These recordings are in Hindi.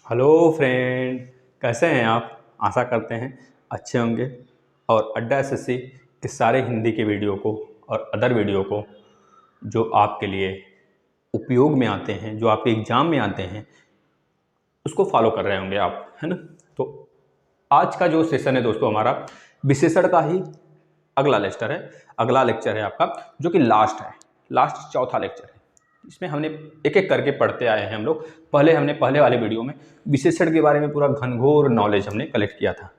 हेलो फ्रेंड, कैसे हैं आप। आशा करते हैं अच्छे होंगे और अड्डा एसएससी के सारे हिंदी के वीडियो को और अदर वीडियो को जो आपके लिए उपयोग में आते हैं, जो आपके एग्ज़ाम में आते हैं, उसको फॉलो कर रहे होंगे आप, है ना। तो आज का जो सेशन है दोस्तों, हमारा विशेषण का ही अगला लेक्चर है आपका, जो कि लास्ट चौथा लेक्चर है। इसमें हमने एक एक करके पढ़ते आए हैं हम लोग। हमने पहले वाले वीडियो में विशेषण के बारे में पूरा घनघोर नॉलेज हमने कलेक्ट किया था।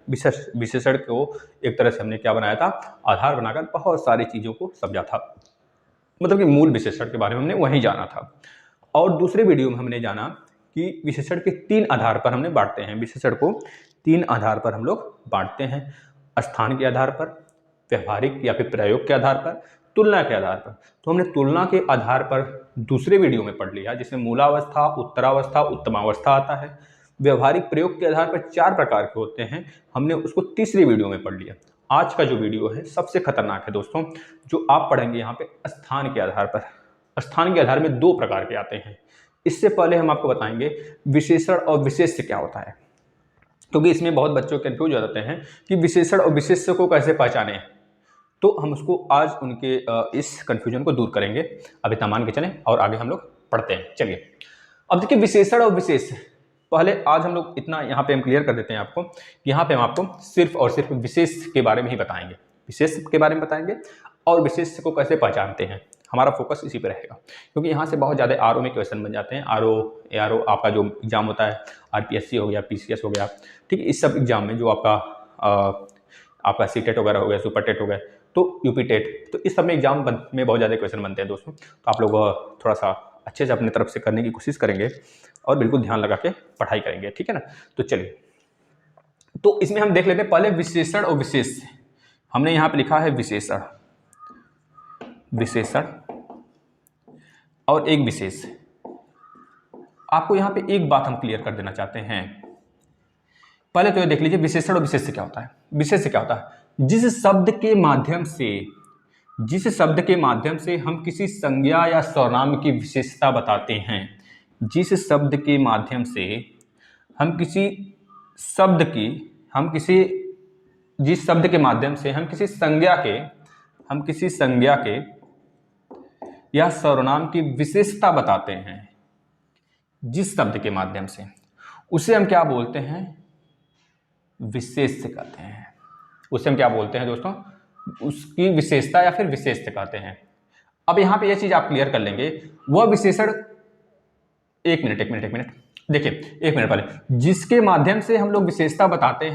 विशेषण को एक तरह से हमने क्या बनाया था, आधार बनाकर बहुत सारी चीज़ों को समझा था। मतलब कि मूल विशेषण के बारे में हमने वहीं जाना था। और दूसरे वीडियो में हमने जाना कि विशेषण के 3 आधार पर हमने बांटते हैं। विशेषण को 3 आधार पर हम लोग बांटते हैं: स्थान के आधार पर, व्यवहारिक या फिर प्रयोग के आधार पर, तुलना के आधार पर। तो हमने तुलना के आधार पर दूसरे वीडियो में पढ़ लिया, जिसमें मूलावस्था, उत्तरावस्था, उत्तमावस्था आता है। व्यवहारिक प्रयोग के आधार पर 4 प्रकार के होते हैं, हमने उसको तीसरी वीडियो में पढ़ लिया। आज का जो वीडियो है सबसे खतरनाक है दोस्तों, जो आप पढ़ेंगे यहाँ पे स्थान के आधार पर। स्थान के आधार में 2 प्रकार के आते हैं। इससे पहले हम आपको बताएंगे विशेषण और विशेष्य क्या होता है, क्योंकि इसमें बहुत बच्चों कंफ्यूज हो जाते हैं कि विशेषण और विशेष्य को कैसे पहचानें। तो हम उसको आज उनके इस कंफ्यूजन को दूर करेंगे। अभी इतना मान के चलें और आगे हम लोग पढ़ते हैं। चलिए, अब देखिए विशेषण और विशेष्य। पहले आज हम लोग इतना यहाँ पे हम क्लियर कर देते हैं आपको कि यहाँ पे हम आपको सिर्फ और सिर्फ विशेष के बारे में ही बताएंगे, विशेष के बारे में बताएंगे और विशेष को कैसे पहचानते हैं। हमारा फोकस इसी पे रहेगा, क्योंकि यहाँ से बहुत ज़्यादा आरओ में क्वेश्चन बन जाते हैं। आरओ आपका जो एग्जाम होता है, आरपीएससी हो गया, पीसीएस हो गया, ठीक है, इस सब एग्जाम में जो आपका सीटेट वगैरह हो गया, सुपर टेट हो गया, तो यूपी टेट, तो इस सब में एग्जाम में बहुत ज़्यादा क्वेश्चन बनते हैं दोस्तों। तो आप लोग थोड़ा सा अच्छे से अपने तरफ से करने की कोशिश करेंगे और बिल्कुल ध्यान लगा के पढ़ाई करेंगे, ठीक है ना। तो चलिए, तो इसमें हम देख लेते हैं पहले विशेषण और विशेष्य। हमने यहाँ पे लिखा है विशेषण और एक विशेष। आपको यहाँ पे एक बात हम क्लियर कर देना चाहते हैं। पहले तो ये देख लीजिए विशेषण और विशेष्य क्या होता है। विशेष्य क्या होता है? जिस शब्द के माध्यम से हम किसी संज्ञा या सर्वनाम की विशेषता बताते हैं। जिस शब्द के माध्यम से हम किसी संज्ञा के या सर्वनाम की विशेषता बताते हैं, जिस शब्द के माध्यम से, उसे हम क्या बोलते हैं? विशेष्य कहते हैं। उसे हम क्या बोलते हैं दोस्तों? उसकी विशेषता या फिर विशेष्य कहते हैं। अब यहां पे यह चीज आप क्लियर कर लेंगे। वह विशेषण, एक मिनट देखिए, एक मिनट पहले, जिसके माध्यम से हम लोग विशेषता बताते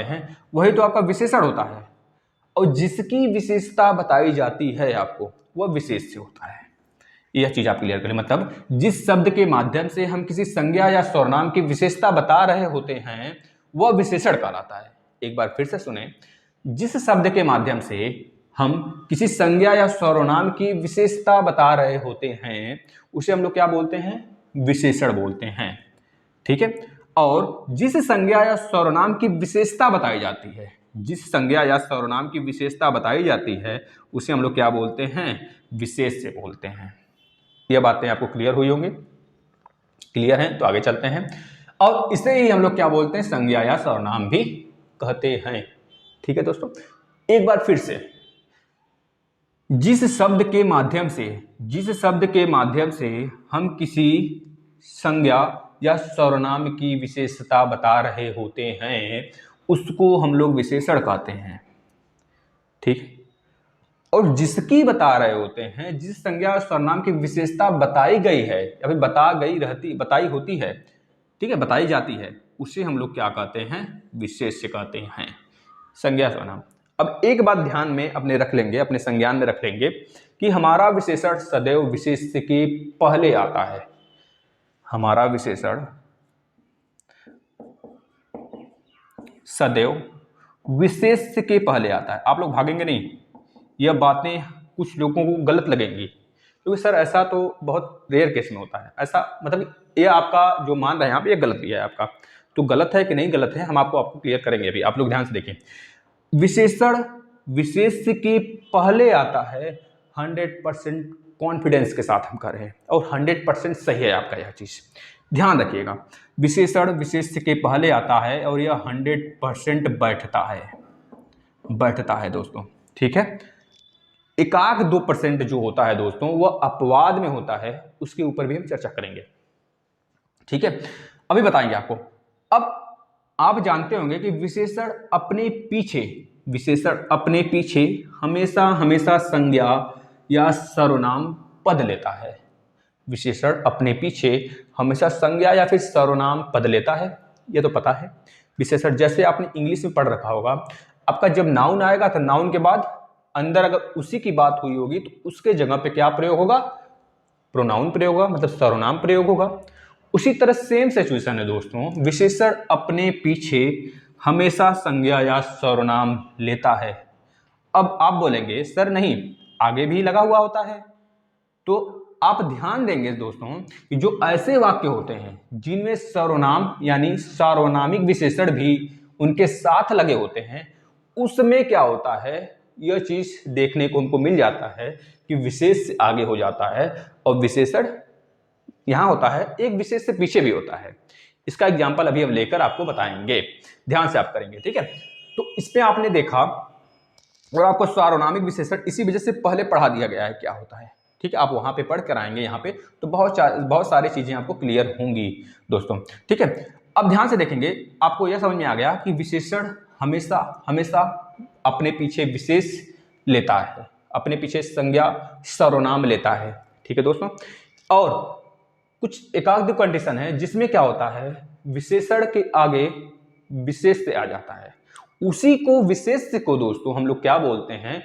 हैं, वही तो आपका विशेषण होता है। और जिसकी विशेषता बताई जाती है आपको, वह विशेष्य होता है। यह चीज आप क्लियर करें। मतलब जिस शब्द के माध्यम से हम किसी संज्ञा या सर्वनाम की विशेषता बता रहे होते हैं, वह विशेषण कहलाता है। एक बार फिर से सुने, जिस शब्द के माध्यम से हम किसी संज्ञा या सर्वनाम की विशेषता बता रहे होते हैं, उसे हम लोग क्या बोलते हैं? विशेषण बोलते हैं, ठीक है। और जिस संज्ञा या सर्वनाम की विशेषता बताई जाती है, उसे हम लोग क्या बोलते हैं? विशेष्य बोलते हैं। ये बातें आपको क्लियर हुई होंगी? क्लियर है तो आगे चलते हैं। और इसे ही हम लोग क्या बोलते हैं? संज्ञा या सर्वनाम भी कहते हैं, ठीक है दोस्तों। एक बार फिर से, जिस शब्द के माध्यम से हम किसी संज्ञा या सर्वनाम की विशेषता बता रहे होते हैं, उसको हम लोग विशेषण कहते हैं, ठीक। और जिसकी बता रहे होते हैं, जिस संज्ञा और सर्वनाम की विशेषता बताई गई है या फिर बताई होती है, ठीक है, बताई जाती है, उसे हम लोग क्या कहते हैं? विशेष्य कहते हैं, संज्ञा सर्वनाम। अब एक बात ध्यान में अपने संज्ञान में रख लेंगे कि हमारा विशेषण सदैव विशेष्य के पहले आता है। हमारा विशेषण सदैव विशेष्य के पहले आता है। आप लोग भागेंगे नहीं, यह बातें कुछ लोगों को गलत लगेंगी, क्योंकि सर ऐसा तो बहुत रेयर केस में होता है। ऐसा मतलब ये आपका जो मान रहे हैं आप, ये गलत भी है आपका। तो गलत है कि नहीं गलत है, हम आपको क्लियर करेंगे अभी। आप लोग ध्यान से देखें, विशेषण विशेष्य के पहले आता है 100% कॉन्फिडेंस के साथ हम कर रहे हैं और 100% सही है आपका यह चीज़। ध्यान रखिएगा, विशेषण विशेष्य के पहले आता है और यह 100% बैठता है दोस्तों, ठीक है। 1-2% जो होता है दोस्तों वह अपवाद में होता है, उसके ऊपर भी हम चर्चा करेंगे, ठीक है। अभी बताएंगे आपको। अब आप जानते होंगे कि विशेषण अपने पीछे हमेशा हमेशा संज्ञा या सर्वनाम पद लेता है। विशेषण अपने पीछे हमेशा संज्ञा या फिर सर्वनाम पद लेता है, ये तो पता है। विशेषण जैसे आपने इंग्लिश में पढ़ रखा होगा, आपका जब नाउन आएगा तो नाउन के बाद अंदर अगर उसी की बात हुई होगी तो उसके जगह पे क्या प्रयोग होगा, प्रोनाउन प्रयोग होगा, मतलब सर्वनाम प्रयोग होगा। उसी तरह सेम सिचुएशन है दोस्तों, विशेषण अपने पीछे हमेशा संज्ञा या सर्वनाम लेता है। अब आप बोलेंगे सर नहीं, आगे भी लगा हुआ होता है, तो आप ध्यान देंगे दोस्तों कि जो ऐसे वाक्य होते हैं जिनमें सर्वनाम यानी सार्वनामिक विशेषण भी उनके साथ लगे होते हैं, उसमें क्या होता है, यह चीज देखने को हमको मिल जाता है कि विशेष आगे हो जाता है और विशेषण यहां होता है, एक विशेष से पीछे भी होता है। इसका एग्जाम्पल अभी हम लेकर आपको बताएंगे, ध्यान से आप करेंगे, ठीक है। तो इसमें आपने देखा और आपको सार्वनामिक विशेषण इसी वजह से पहले पढ़ा दिया गया है क्या होता है, ठीक है। आप वहां पे पढ़ कर आएंगे, यहाँ पे तो बहुत सारी चीजें आपको क्लियर होंगी दोस्तों, ठीक है। अब ध्यान से देखेंगे, आपको यह समझ में आ गया कि विशेषण हमेशा हमेशा अपने पीछे विशेष लेता है, अपने पीछे संज्ञा सर्वनाम लेता है, ठीक है दोस्तों। और कुछ एकाध कंडीशन है जिसमें क्या होता है, विशेषण के आगे विशेष से आ जाता है, उसी को विशेष को दोस्तों हम लोग क्या बोलते हैं,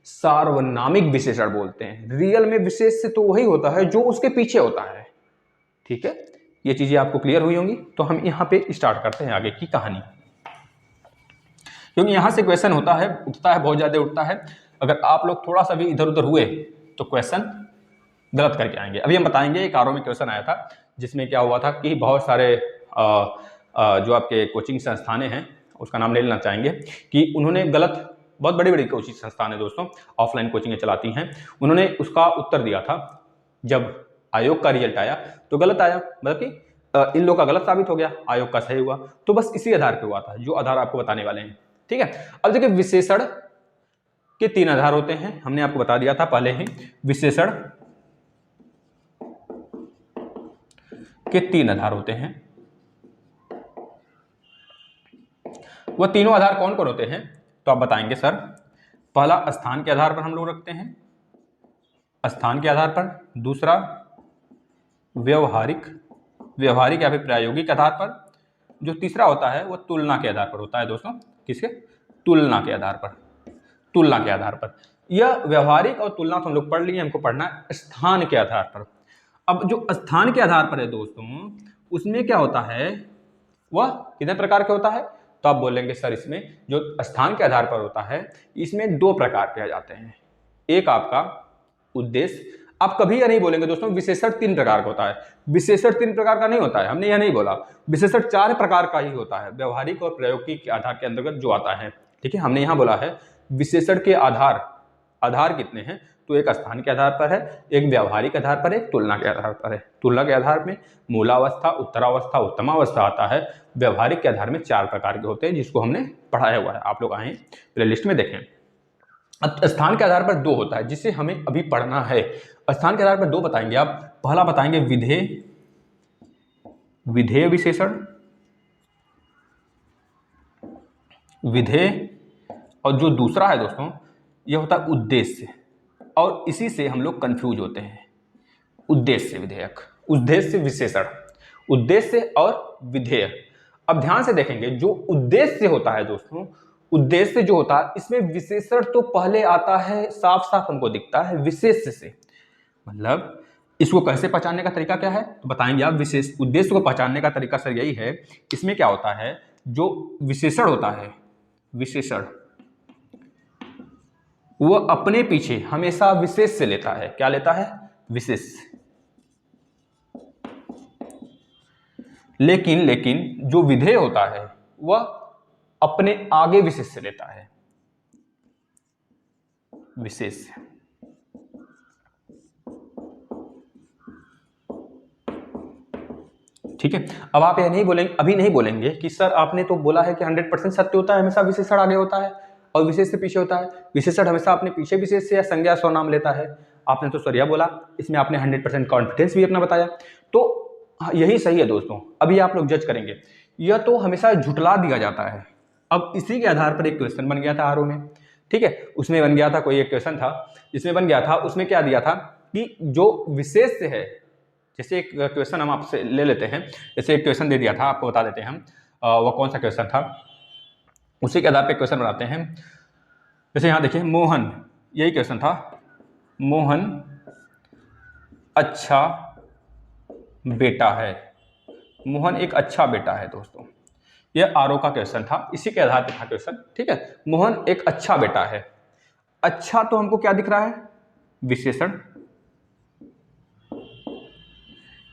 सार्वनामिक विशेषण बोलते हैं। रियल में विशेष तो वही होता है जो उसके पीछे होता है, ठीक है। ये चीजें आपको क्लियर हुई होंगी। तो हम यहाँ पे स्टार्ट करते हैं आगे की कहानी, क्योंकि यहां से क्वेश्चन होता है, उठता है, बहुत ज्यादा उठता है। अगर आप लोग थोड़ा सा भी इधर उधर हुए तो क्वेश्चन गलत करके आएंगे। अभी हम बताएंगे, एक आरओ में क्वेश्चन आया था जिसमें क्या हुआ था कि बहुत सारे जो आपके कोचिंग संस्थानें हैं, उसका नाम ले लेना चाहेंगे, कि उन्होंने गलत, बहुत बड़ी बड़ी कोचिंग संस्थान है दोस्तों, ऑफलाइन कोचिंग चलाती हैं, उन्होंने उसका उत्तर दिया था। जब आयोग का रिजल्ट आया तो गलत आया, मतलब कि इन लोगों का गलत साबित हो गया, आयोग का सही हुआ। तो बस इसी आधार पे हुआ था, जो आधार आपको बताने वाले हैं, ठीक है। अब देखिए, विशेषण के 3 आधार होते हैं, हमने आपको बता दिया था पहले ही। विशेषण के 3 आधार होते हैं। वह तीनों आधार कौन कौन होते हैं, तो आप बताएंगे सर। पहला, स्थान के आधार पर हम लोग रखते हैं, स्थान के आधार पर। दूसरा, व्यवहारिक या फिर प्रायोगिक आधार पर। जो तीसरा होता है वह तुलना के आधार पर होता है दोस्तों। किसके? तुलना के आधार पर, तुलना के आधार पर। यह व्यवहारिक और तुलना तो हम लोग पढ़ लिए, हमको पढ़ना है स्थान के आधार पर। अब जो स्थान के आधार पर है दोस्तों, उसमें क्या होता है, वह कितने प्रकार के होता है, तो आप बोलेंगे सर इसमें जो स्थान के आधार पर होता है, इसमें 2 प्रकार के आ जाते हैं। एक आपका उद्देश्य, आप कभी यह नहीं बोलेंगे दोस्तों विशेषण 3 प्रकार का होता है। विशेषण 3 प्रकार का नहीं होता है, हमने यह नहीं बोला। विशेषण 4 प्रकार का ही होता है, व्यवहारिक और प्रायोगिक के आधार के अंतर्गत जो आता है, ठीक है। हमने यहां बोला है विशेषण के आधार कितने हैं, तो एक स्थान के आधार पर है, एक व्यवहारिक आधार पर है, एक तुलना के आधार पर है। तुलना के आधार में मूलावस्था, उत्तरावस्था, उत्तमावस्था आता है। व्यवहारिक के आधार में 4 प्रकार के होते हैं, जिसको हमने पढ़ाया हुआ है, आप लोग आए प्लेलिस्ट में देखें। अब स्थान के आधार पर 2 होता है, जिसे हमें अभी पढ़ना है। स्थान के आधार पर 2 बताएंगे आप। पहला बताएंगे विधेय विशेषण, विधेय, और जो दूसरा है दोस्तों यह होता है उद्देश्य, और इसी से हम लोग कंफ्यूज होते हैं। उद्देश्य विधेयक, उद्देश्य विशेषण, उद्देश्य और विधेय। अब ध्यान से देखेंगे, जो उद्देश्य होता है दोस्तों, उद्देश्य जो होता है इसमें विशेषण तो पहले आता है, साफ साफ हमको दिखता है विशेष्य से। मतलब इसको कैसे पहचानने का तरीका क्या है, तो बताएंगे आप। विशेष उद्देश्य को पहचानने का तरीका सर यही है, इसमें क्या होता है, जो विशेषण होता है, विशेषण वो अपने पीछे हमेशा विशेष से लेता है। क्या लेता है? विशेष। लेकिन जो विधेय होता है वह अपने आगे विशेष से लेता है, विशेष। ठीक है। अब आप यह नहीं बोलेंगे, अभी नहीं बोलेंगे कि सर आपने तो बोला है कि 100% सत्य होता है, हमेशा विशेषण आगे होता है और विशेष से पीछे होता है, विशेषण हमेशा अपने पीछे विशेष से या संज्ञा स्वनाम लेता है। आपने तो सर यह बोला, इसमें आपने 100% कॉन्फिडेंस भी अपना बताया, तो यही सही है दोस्तों। अभी आप लोग जज करेंगे, यह तो हमेशा झुटला दिया जाता है। अब इसी के आधार पर एक क्वेश्चन बन गया था आरओ में, ठीक है, उसमें बन गया था, कोई एक क्वेश्चन था जिसमें बन गया था, उसमें क्या दिया था कि जो विशेष है, जैसे एक क्वेश्चन हम आपसे ले लेते हैं, जैसे एक क्वेश्चन दे दिया था, आपको बता देते हैं हम वह कौन सा क्वेश्चन था, उसी के आधार पे क्वेश्चन बनाते हैं। जैसे यहाँ देखिए, मोहन, यही क्वेश्चन था, मोहन अच्छा बेटा है। मोहन एक अच्छा बेटा है दोस्तों, यह आरओ का क्वेश्चन था, इसी के आधार पे था क्वेश्चन, ठीक है। मोहन एक अच्छा बेटा है, अच्छा तो हमको क्या दिख रहा है, विशेषण।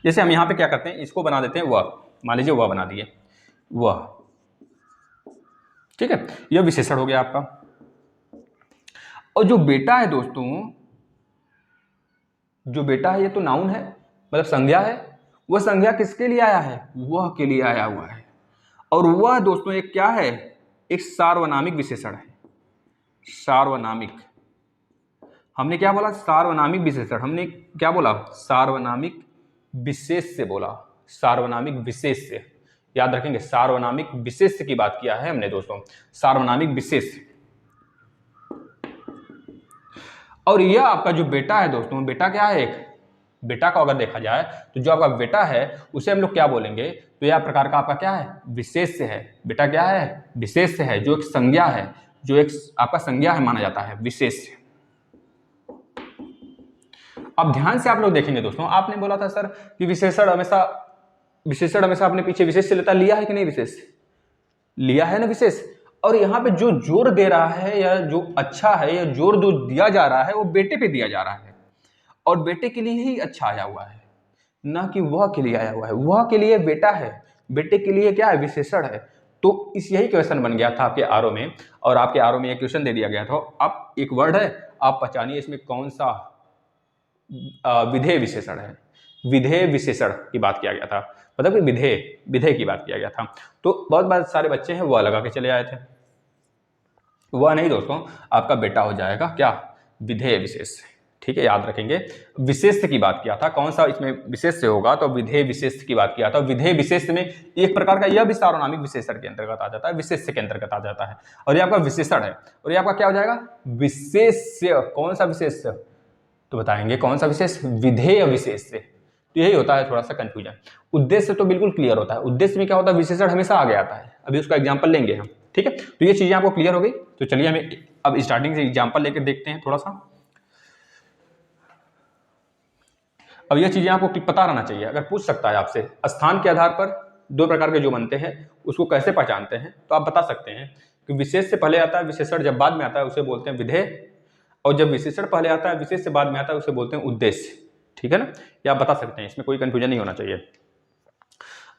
जैसे हम यहाँ पे क्या करते हैं, इसको बना देते हैं वह, मान लीजिए वह बना दिए, वह, ठीक है, यह विशेषण हो गया आपका। और जो बेटा है दोस्तों, जो बेटा है ये तो नाउन है, मतलब संज्ञा है, वह संज्ञा किसके लिए आया है, वह के लिए आया हुआ है। और वह दोस्तों एक क्या है, एक सार्वनामिक विशेषण है, सार्वनामिक। हमने क्या बोला, सार्वनामिक विशेषण, हमने क्या बोला, सार्वनामिक विशेष से बोला, सार्वनामिक विशेष से, याद रखेंगे, सार्वनामिक विशेष की बात किया है हमने दोस्तों, सार्वनामिक विशेष। और यह आपका जो बेटा है दोस्तों, बेटा क्या है, एक बेटा को अगर देखा जाए तो जो आपका बेटा है उसे हम लोग क्या बोलेंगे, तो यह प्रकार का आपका क्या है, विशेष है। बेटा क्या है, विशेष है, जो एक संज्ञा है, जो एक आपका संज्ञा है माना जाता है, विशेष। अब ध्यान से आप लोग देखेंगे दोस्तों, आपने बोला था सर कि विशेषण हमेशा अपने पीछे विशेष से लेता, लिया है कि नहीं, विशेष लिया है ना विशेष। और यहाँ पे जो जोर दे रहा है या जो अच्छा है या जोर जो दिया जा रहा है वो बेटे पे दिया जा रहा है, और बेटे के लिए ही अच्छा आया हुआ है, ना कि वह के लिए आया हुआ है। वह के लिए बेटा है, बेटे के लिए क्या है, विशेषण है। तो इस यही क्वेश्चन बन गया था आपके आरओ में, और आपके आरओ में एक क्वेश्चन दे दिया गया था। अब एक वर्ड है, आप पहचानिए इसमें कौन सा विधेय विशेषण है। विधेय विशेषण की बात किया गया था, मतलब कि विधेय की बात किया गया था। तो बहुत सारे बच्चे हैं वह लगा के चले आए थे, वह नहीं दोस्तों, आपका बेटा हो जाएगा क्या, विधेय विशेष, ठीक है, याद रखेंगे। विशेष की बात किया था, कौन सा इसमें विशेष से होगा, तो विधेय विशेष की बात किया था। विधेय विशेष में एक प्रकार का यह भी सार्वनामिक विशेषण के अंतर्गत आ जाता है, विशेष के अंतर्गत आ जाता है, और ये आपका विशेषण है, और ये आपका क्या हो जाएगा, विशेष्य। कौन सा विशेष, तो बताएंगे कौन सा विशेष, विधेय विशेष से। तो यही होता है थोड़ा सा कंफ्यूजन। उद्देश्य तो बिल्कुल क्लियर होता है, उद्देश्य में क्या होता है, विशेषण हमेशा आगे आता है। अभी उसका एग्जांपल लेंगे हम, ठीक है। तो ये चीजें आपको क्लियर हो गई, तो चलिए हमें अब स्टार्टिंग से एग्जांपल लेकर देखते हैं थोड़ा सा। अब ये चीजें आपको पता रहना चाहिए, अगर पूछ सकता है आपसे स्थान के आधार पर दो प्रकार के जो बनते हैं उसको कैसे पहचानते हैं, तो आप बता सकते हैं कि विशेष से पहले आता है विशेषण, जब बाद में आता है उसे बोलते हैं विधेय, और जब विशेषण पहले आता है विशेष से बाद में आता है उसे बोलते हैं उद्देश्य, ठीक है ना। ये आप बता सकते हैं, इसमें कोई कंफ्यूजन नहीं होना चाहिए।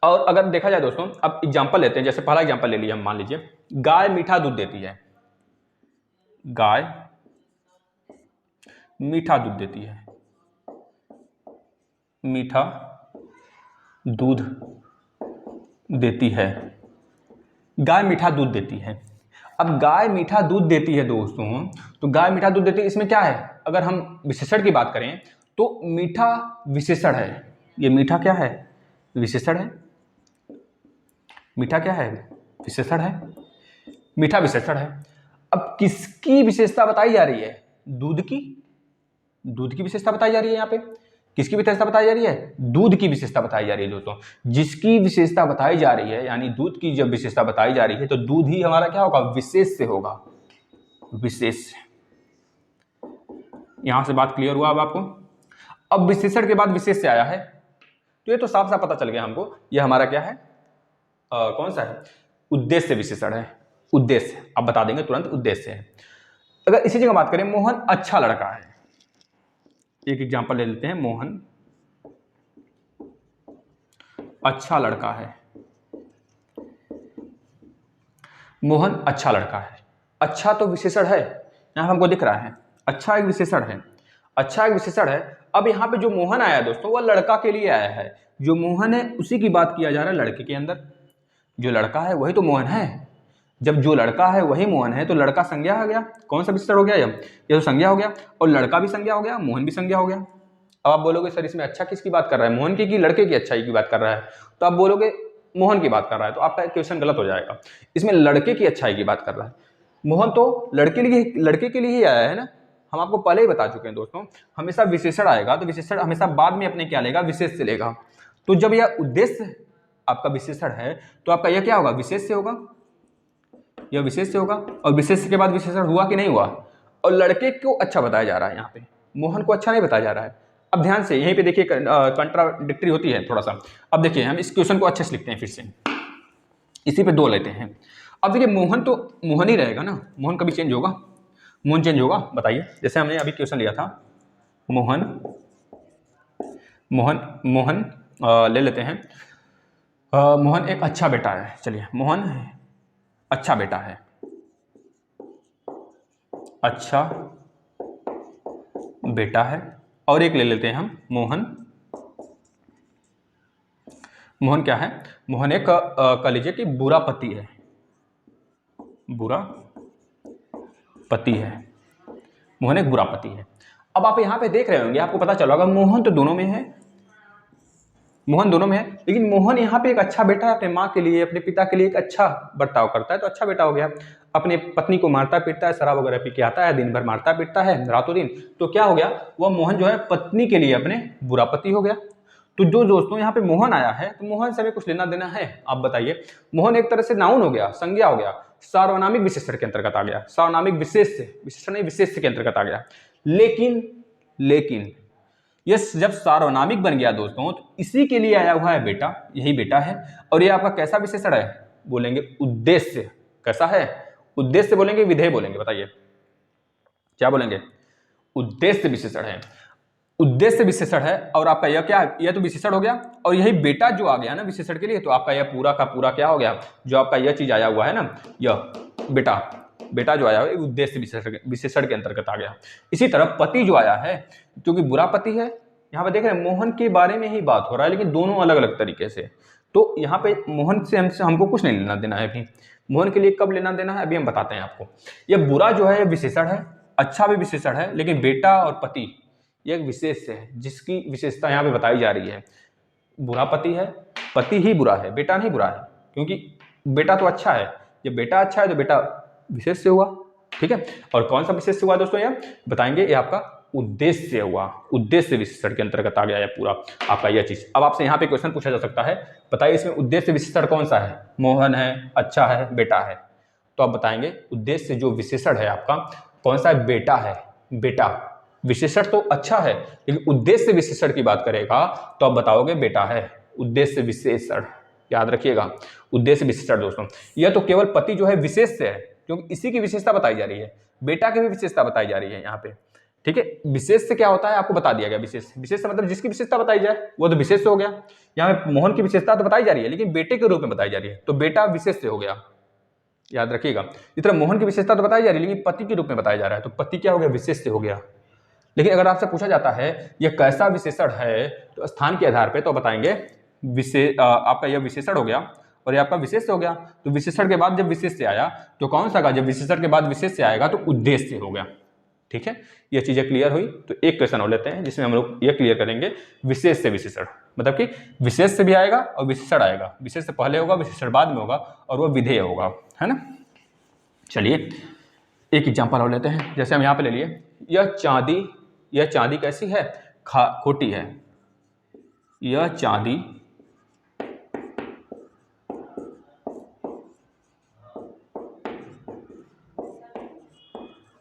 और अगर देखा जाए दोस्तों, अब एग्जांपल लेते हैं, जैसे पहला एग्जांपल ले लिया हम, मान लीजिए गाय मीठा दूध देती है, गाय मीठा दूध देती है, मीठा दूध देती है, गाय मीठा दूध देती है। अब गाय मीठा दूध देती है दोस्तों, तो गाय मीठा दूध देती है, इसमें क्या है, अगर हम विशेषण की बात करें तो मीठा विशेषण है, ये मीठा क्या है, विशेषण है, मीठा क्या है, विशेषण है, मीठा विशेषण है। अब किसकी विशेषता बताई जा रही है, दूध की, दूध की विशेषता बताई जा रही है। यहाँ पे किसकी विशेषता बताई जा रही है, दूध की विशेषता बताई जा रही है दोस्तों। जिसकी विशेषता बताई जा रही है, यानी दूध की जब विशेषता बताई जा रही है, तो दूध ही हमारा क्या होगा, विशेष से होगा, विशेष। यहां से बात क्लियर हुआ अब आपको। अब विशेषण के बाद विशेष से आया है, तो ये तो साफ साफ पता चल गया हमको, ये हमारा क्या है, कौन सा है, उद्देश्य विशेषण है, उद्देश्य। अब बता देंगे तुरंत, उद्देश्य है। अगर इसी जगह बात करें, मोहन अच्छा लड़का है, एक एग्जांपल ले लेते हैं, मोहन अच्छा लड़का है, मोहन अच्छा लड़का है। अच्छा तो विशेषण है, यहां हमको दिख रहा है, अच्छा एक विशेषण है, अच्छा एक विशेषण है। अब यहाँ पे जो मोहन आया दोस्तों वह लड़का के लिए आया है, जो मोहन है उसी की बात किया जा रहा है लड़के के अंदर। जो लड़का है वही तो मोहन है। जब जो लड़का है वही मोहन है तो लड़का संज्ञा आ गया। कौन सा विशेषण हो गया? ये तो संज्ञा हो गया, और लड़का भी संज्ञा हो गया, मोहन भी संज्ञा हो गया। अब आप बोलोगे सर इसमें अच्छा किसकी बात कर रहा है, मोहन की कि लड़के की अच्छाई की बात कर रहा है? तो आप बोलोगे मोहन की बात कर रहा है, तो आपका क्वेश्चन गलत हो जाएगा। इसमें लड़के की अच्छाई की बात कर रहा है। मोहन तो लड़के के लिए ही आया है ना। हम आपको पहले ही बता चुके हैं दोस्तों, हमेशा विशेषण आएगा तो विशेषण हमेशा बाद में अपने क्या लेगा, विशेष से लेगा। तो जब यह उद्देश्य आपका विशेषण है तो आपका यह क्या होगा, विशेष से होगा। यह विशेष से होगा, और विशेष के बाद विशेषण हुआ कि नहीं हुआ। और लड़के को अच्छा बताया जा रहा है, यहाँ पे मोहन को अच्छा नहीं बताया जा रहा है। अब ध्यान से यहीं पे देखिए कंट्राडिक्टरी होती है थोड़ा सा। अब देखिए हम इस क्वेश्चन को अच्छे से लिखते हैं, फिर से इसी पे दो लेते हैं। अब देखिए मोहन तो मोहन ही रहेगा ना, मोहन कभी चेंज होगा? मोहन चेंज होगा? बताइए। जैसे हमने अभी क्वेश्चन लिया था मोहन, मोहन मोहन ले लेते हैं। मोहन एक अच्छा बेटा है। चलिए, मोहन अच्छा बेटा है, अच्छा बेटा है। और एक ले लेते हैं हम मोहन, मोहन क्या है? मोहन एक कह लीजिए कि बुरा पति है, बुरा पति है। मोहन एक बुरा पति है। अब आप यहाँ पे देख रहे होंगे, आपको पता चला होगा मोहन तो दोनों में है, मोहन दोनों में है, लेकिन मोहन यहाँ पे एक अच्छा बेटा है, अपने माँ के लिए अपने पिता के लिए एक अच्छा बर्ताव करता है, तो अच्छा बेटा हो गया। अपने पत्नी को मारता पीटता है, शराब वगैरह पी के आता है, दिन भर मारता पीटता है रातों दिन, तो क्या हो गया, वह मोहन जो है पत्नी के लिए अपने बुरा पति हो गया। तो जो दोस्तों यहाँ पे मोहन आया है, तो मोहन से भी कुछ लेना देना है? आप बताइए। मोहन एक तरह से नाउन हो गया, संज्ञा हो गया, सार्वनामिक विशेषण के अंतर्गत आ गया, सार्वनामिक विशेष से, विशेषण नहीं विशेष के अंतर्गत आ गया। लेकिन यस, जब सार्वनामिक बन गया दोस्तों तो इसी के लिए आया हुआ है बेटा, यही बेटा है। और ये आपका कैसा विशेषण है? बोलेंगे उद्देश्य। कैसा है? उद्देश्य बोलेंगे, विधेय बोलेंगे? बताइए क्या बोलेंगे? उद्देश्य विशेषण है, उद्देश्य विशेषण है। और आपका यह क्या, यह तो विशेषण हो गया, और यही बेटा जो आ गया ना विशेषण के लिए, तो आपका यह पूरा का पूरा क्या हो गया, जो आपका यह चीज आया हुआ है ना, यह बेटा, बेटा जो आया है उद्देश्य विशेषण के अंतर्गत आ गया। इसी तरह पति जो आया है, क्योंकि बुरा पति है, यहाँ पे देख रहे हैं मोहन के बारे में ही बात हो रहा है, लेकिन दोनों अलग अलग तरीके से। तो यहाँ पे मोहन से हमको कुछ नहीं लेना देना है अभी। मोहन के लिए कब लेना देना है अभी हम बताते हैं आपको। यह बुरा जो है विशेषण है, अच्छा भी विशेषण है, लेकिन बेटा और पति यह एक विशेष है, जिसकी विशेषता यहाँ पे बताई जा रही है। बुरा पति है, पति ही बुरा है, बेटा नहीं बुरा है, क्योंकि बेटा तो अच्छा है। जब बेटा अच्छा है तो बेटा विशेष से हुआ, ठीक है। और कौन सा विशेष से हुआ दोस्तों, यह बताएंगे। ये आपका उद्देश्य से हुआ, उद्देश्य विशेषण के अंतर्गत आ गया है पूरा आपका यह चीज। अब आपसे यहाँ पे क्वेश्चन पूछा जा सकता है, बताइए इसमें उद्देश्य विशेषण कौन सा है? मोहन है, अच्छा है, बेटा है। तो आप बताएंगे उद्देश्य जो विशेषण है आपका कौन सा है? बेटा है। बेटा विशेषण तो अच्छा है, लेकिन उद्देश्य विशेषण की बात करेगा तो आप बताओगे बेटा है। उद्देश्य विशेषण याद रखिएगा, उद्देश्य विशेषण दोस्तों। यह तो केवल पति जो है विशेष से है, क्योंकि इसी की विशेषता बताई जा रही है, बेटा की भी विशेषता बताई जा रही है यहाँ पे, ठीक है। विशेष से क्या होता है आपको बता दिया गया। विशेष, विशेष से मतलब जिसकी विशेषता बताई जाए वो तो विशेष से हो गया। यहाँ पे मोहन की विशेषता तो बताई जा रही है, लेकिन बेटे के रूप में बताई जा रही है, तो बेटा विशेष से हो गया, याद रखिएगा। इस तरह मोहन की विशेषता तो बताई जा रही है, लेकिन पति के रूप में बताया जा रहा है, तो पति क्या हो गया? विशेष से हो गया। लेकिन अगर आपसे पूछा जाता है यह कैसा विशेषण है, तो स्थान के आधार पे तो बताएंगे आपका यह विशेषण हो गया और यह आपका विशेष हो गया। तो विशेषण के बाद जब विशेष से आया तो कौन सा का, जब विशेषण के बाद विशेष से आएगा तो उद्देश्य से हो गया, ठीक है। ये चीजें क्लियर हुई। तो एक क्वेश्चन हो लेते हैं जिसमें हम लोग ये क्लियर करेंगे विशेष से विशेषण, मतलब कि विशेष से भी आएगा और विशेषण आएगा, विशेष से पहले होगा, विशेषण बाद में होगा, और वह विधेय होगा, है ना। चलिए एक एग्जांपल और लेते हैं। जैसे हम यहाँ पे ले लिए, यह चांदी कैसी है? खोटी है। यह चांदी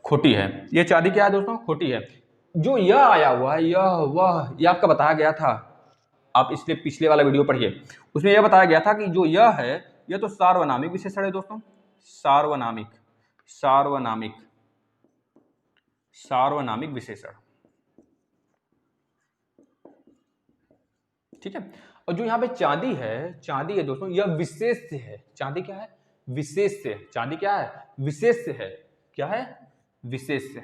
खोटी है। यह चांदी क्या है दोस्तों? खोटी है। जो यह आया हुआ है, यह आपका बताया गया था, आप इसलिए पिछले वाला वीडियो पढ़िए, उसमें यह बताया गया था कि जो यह है यह तो सार्वनामिक विशेषण है दोस्तों, सार्वनामिक, सार्वनामिक, सार्वनामिक विशेषण, ठीक है। और जो यहाँ पे चांदी है दोस्तों, यह विशेष से है। चांदी क्या है? विशेष से। चांदी क्या है? विशेष से है। क्या है? विशेष से।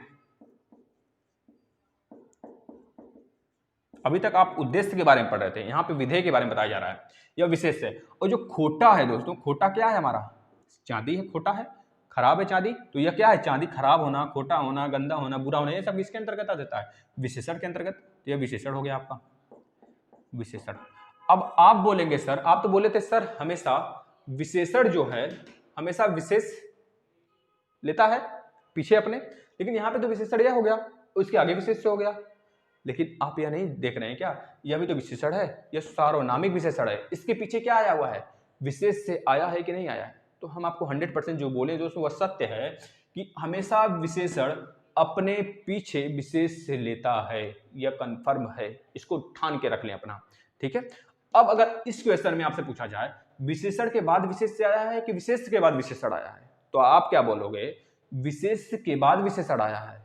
अभी तक आप उद्देश्य के बारे में पढ़ रहे थे, यहाँ पे विधेय के बारे में बताया जा रहा है, यह विशेष है। और जो खोटा है दोस्तों, खोटा क्या है हमारा, चांदी है, खोटा है, खराब है चांदी, तो यह क्या है, चांदी खराब होना, खोटा होना, गंदा होना, बुरा होना, ये सब किसके अंतर्गत आ जाता है, विशेषण के अंतर्गत। तो यह विशेषण हो गया आपका विशेषण। अब आप बोलेंगे सर, आप तो बोले थे सर हमेशा विशेषण जो है हमेशा विशेष लेता है पीछे अपने, लेकिन यहाँ पे तो विशेषण यह हो गया, उसके आगे विशेष हो गया। लेकिन आप यह नहीं देख रहे हैं क्या, यह भी तो विशेषण है, यह सार्वनामिक विशेषण है, इसके पीछे क्या आया हुआ है, विशेष से आया है कि नहीं आया है। तो हम आपको 100% जो बोले दोस्तों वह सत्य है कि हमेशा विशेषण अपने पीछे विशेष से लेता है, यह कंफर्म है, इसको ठान के रख लें अपना, ठीक है। अब अगर इस क्वेश्चन में आपसे पूछा जाए विशेषण के बाद विशेष से आया है कि विशेष के बाद विशेषण आया है, तो आप क्या बोलोगे, विशेष के बाद विशेषण आया है,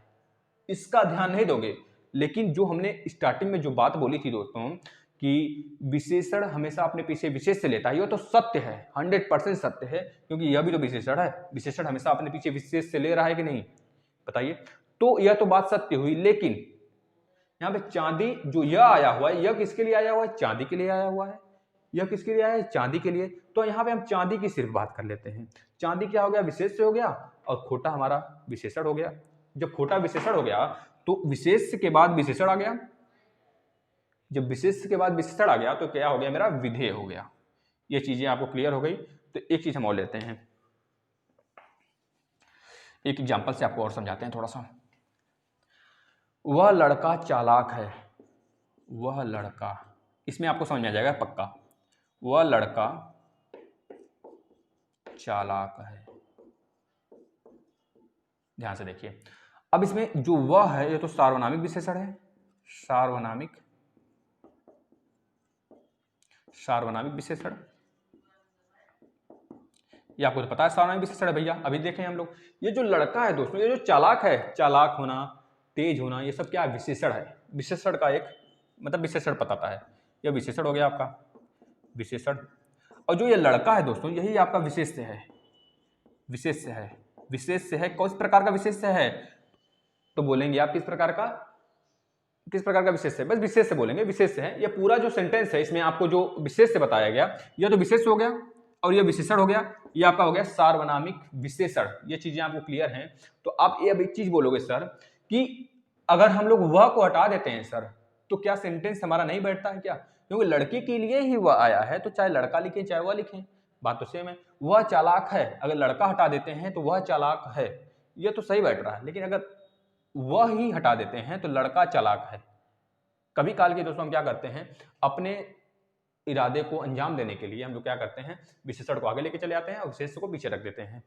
इसका ध्यान नहीं दोगे। लेकिन जो हमने स्टार्टिंग में जो बात बोली थी दोस्तों कि विशेषण हमेशा अपने पीछे विशेष से लेता है, यह तो सत्य है, 100% सत्य है, क्योंकि यह भी तो विशेषण है, विशेषण हमेशा अपने पीछे विशेष से ले रहा है कि नहीं, बताइए। तो यह तो बात सत्य हुई, लेकिन यहाँ पे चांदी जो यह आया हुआ है, यह किसके लिए आया हुआ है, चांदी के लिए आया हुआ है, यह किसके लिए आया है, चांदी के लिए। तो यहाँ पे हम चांदी की सिर्फ बात कर लेते हैं। चांदी क्या हो गया, विशेष से हो गया, और खोटा हमारा विशेषण हो गया। जब खोटा विशेषण हो गया तो विशेष के बाद विशेषण आ गया, जब विशेष के बाद विशेषण आ गया तो क्या हो गया, मेरा विधेय हो गया। ये चीजें आपको क्लियर हो गई। तो एक चीज हम और लेते हैं, एक एग्जांपल से आपको और समझाते हैं थोड़ा सा। वह लड़का चालाक है, वह लड़का, इसमें आपको समझ में आ जाएगा पक्का, वह लड़का चालाक है। ध्यान से देखिए, अब इसमें जो वह है ये तो सार्वनामिक विशेषण है, सार्वनामिक विशेषण, ये आपको तो पता है सार्वनामिक विशेषण है भैया। अभी देखें हम लोग, ये जो लड़का है दोस्तों, ये जो चालाक है, चालाक होना, तेज होना, ये सब क्या है, विशेषण है, विशेषण का एक मतलब विशेषण बताता है, यह विशेषण हो गया आपका विशेषण। और जो ये लड़का है दोस्तों, यही आपका विशेष है, विशेष है, विशेष है। किस प्रकार का विशेष है, तो बोलेंगे आप किस प्रकार का विशेष है, बस विशेष से बोलेंगे, विशेष है। ये पूरा जो सेंटेंस है इसमें आपको जो विशेष से बताया गया, यह तो विशेष हो गया और यह विशेषण हो गया, ये आपका हो गया सार्वनामिक विशेषण। ये चीजें आपको क्लियर हैं। तो आप ये अब एक चीज बोलोगे सर कि अगर हम लोग वह को हटा देते हैं सर, तो क्या सेंटेंस हमारा नहीं बैठता है क्या, क्योंकि लड़के के लिए ही वह आया है, तो चाहे लड़का लिखें चाहे वह लिखें, बात तो सेम है। वह चालाक है, अगर लड़का हटा देते हैं तो वह चालाक है, यह तो सही बैठ रहा है। लेकिन अगर वह ही हटा देते हैं तो लड़का चालाक है। कभी काल के दोस्तों हम क्या करते हैं, अपने इरादे को अंजाम देने के लिए हम लोग क्या करते हैं, विशेषण को आगे लेके चले आते हैं और विशेष को पीछे रख देते हैं,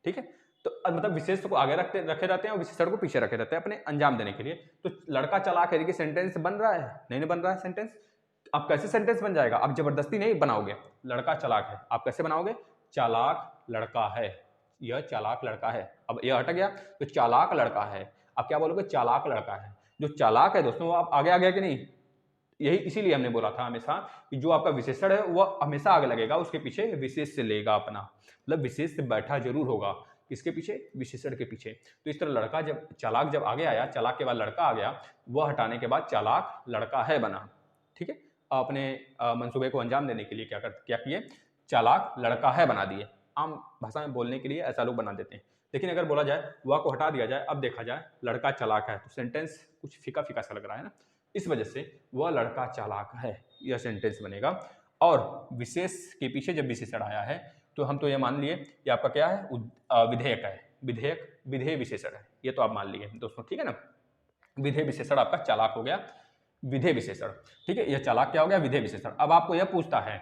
ठीक है। तो मतलब विशेष को आगे रखे रहते हैं और विशेषण को पीछे रखे रहते हैं अपने अंजाम देने के लिए। तो लड़का चालाक है, देखिए सेंटेंस बन रहा है, नहीं बन रहा है सेंटेंस। अब कैसे सेंटेंस बन जाएगा, आप जबरदस्ती नहीं बनाओगे, लड़का चालाक है, आप कैसे बनाओगे, चालाक लड़का है, यह चालाक लड़का है। अब यह हट गया तो चालाक लड़का है, आप क्या बोलोगे, चालाक लड़का है। जो चालाक है दोस्तों वो आप आगे आ गया कि नहीं, यही इसीलिए हमने बोला था हमेशा कि जो आपका विशेषण है वह हमेशा आगे लगेगा, उसके पीछे विशेष से लेगा अपना, मतलब विशेष से बैठा जरूर होगा, किसके पीछे, विशेषण के पीछे। तो इस तरह लड़का जब चालाक जब आगे आया, चालाक के बाद लड़का आ गया, वह हटाने के बाद चालाक लड़का है बना, ठीक है। अपने मंसूबे को अंजाम देने के लिए क्या किए, चालाक लड़का है बना दिए। आम भाषा में बोलने के लिए ऐसा लोग बना देते हैं। लेकिन अगर बोला जाए वह को हटा दिया जाए, अब देखा जाए लड़का चालाक है, तो सेंटेंस कुछ फीका फीका सा लग रहा है ना, इस वजह से वह लड़का चालाक है, यह सेंटेंस बनेगा। और विशेष के पीछे जब विशेषण आया है तो हम तो यह मान लिए कि आपका क्या है, विधेयक है, विधेयक विधेय विशेषण है, ये तो आप मान लिए दोस्तों, ठीक है ना। विधेय विशेषण आपका चालाक हो गया, विधेय विशेषण, ठीक है। यह चालाक क्या हो गया, विधेय विशेषण। अब आपको यह पूछता है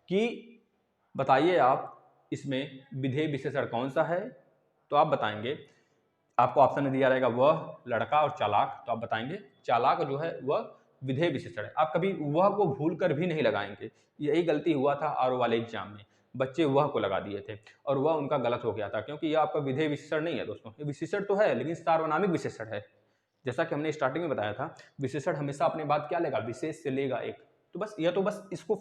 कि बताइए आप इसमें विधेय विशेषण कौन सा है, तो आप बताएंगे, आपको ऑप्शन में दिया रहेगा वह, लड़का और चालाक, तो आप बताएंगे चालाक जो है वह विधेय विशेषण है। आप कभी वह को भूल कर भी नहीं लगाएंगे, यही गलती हुआ था आरओ वाले एग्जाम में, बच्चे वह को लगा दिए थे और वह उनका गलत हो गया था, क्योंकि यह आपका विधेय विशेषण नहीं है दोस्तों, ये विशेषण तो है लेकिन सार्वनामिक विशेषण है। जैसा कि हमने स्टार्टिंग में बताया था, विशेषण हमेशा अपने बाद क्या लेगा, विशेष से लेगा एक, तो बस यह तो बस इसको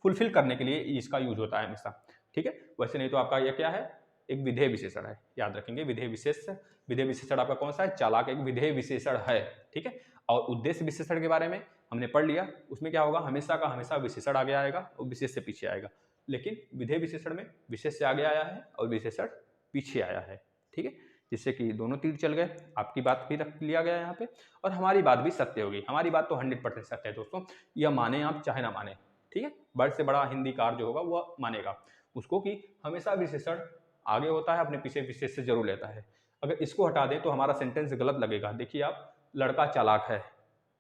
फुलफिल करने के लिए इसका यूज होता है हमेशा, ठीक है। वैसे नहीं तो आपका यह क्या है, एक विधेय विशेषण है, याद रखेंगे। विधेय विशेषण आपका कौन सा है? चालाक एक विधेय विशेषण है, ठीक है। और उद्देश्य विशेषण के बारे में हमने पढ़ लिया, उसमें क्या होगा, हमेशा का हमेशा विशेषण आगे आएगा और विशेष से पीछे आएगा। लेकिन विधेय विशेषण में विशेष से आगे आया है और विशेषण पीछे आया है, ठीक है, जिससे कि दोनों तीर चल गए। आपकी बात भी रख लिया गया यहाँ पे और हमारी बात भी सत्य होगी। हमारी बात तो 100% सत्य है दोस्तों, यह माने आप चाहे ना माने, ठीक है। बड़े से बड़ा हिंदीकार जो होगा वह मानेगा उसको कि हमेशा विशेषण आगे होता है, अपने पीछे विशेष से जरूर लेता है। अगर इसको हटा दें तो हमारा सेंटेंस गलत लगेगा। देखिए आप, लड़का चालाक है,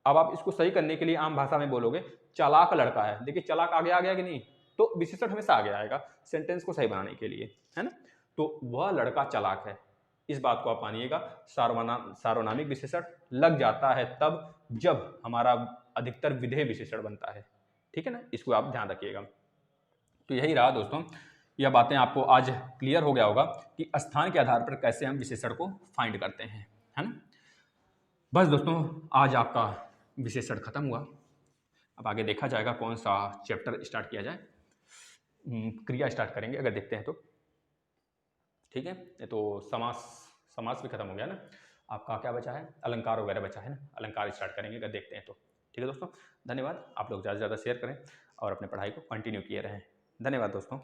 अब आप इसको सही करने के लिए आम भाषा में बोलोगे चालाक लड़का है। देखिए चालाक आगे आ गया कि नहीं, तो विशेषण हमेशा आगे आएगा सेंटेंस को सही बनाने के लिए, है ना। तो वह लड़का चालाक है, इस बात को आप मानिएगा। सार्वनामिक विशेषण लग जाता है तब जब हमारा अधिकतर विधेय विशेषण बनता है, ठीक है ना, इसको आप ध्यान रखिएगा। तो यही रहा दोस्तों, यह बातें आपको आज क्लियर हो गया होगा कि स्थान के आधार पर कैसे हम विशेषण को फाइंड करते हैं, है ना। बस दोस्तों, आज आपका विशेषण खत्म हुआ। अब आगे देखा जाएगा कौन सा चैप्टर स्टार्ट किया जाए। क्रिया स्टार्ट करेंगे अगर देखते हैं तो, ठीक है। तो समास भी खत्म हो गया ना, आपका क्या बचा है, अलंकार वगैरह बचा है ना, अलंकार स्टार्ट करेंगे अगर देखते हैं तो, ठीक है दोस्तों। धन्यवाद, आप लोग ज़्यादा से ज़्यादा शेयर करें और अपने पढ़ाई को कंटिन्यू किए रहें। धन्यवाद दोस्तों।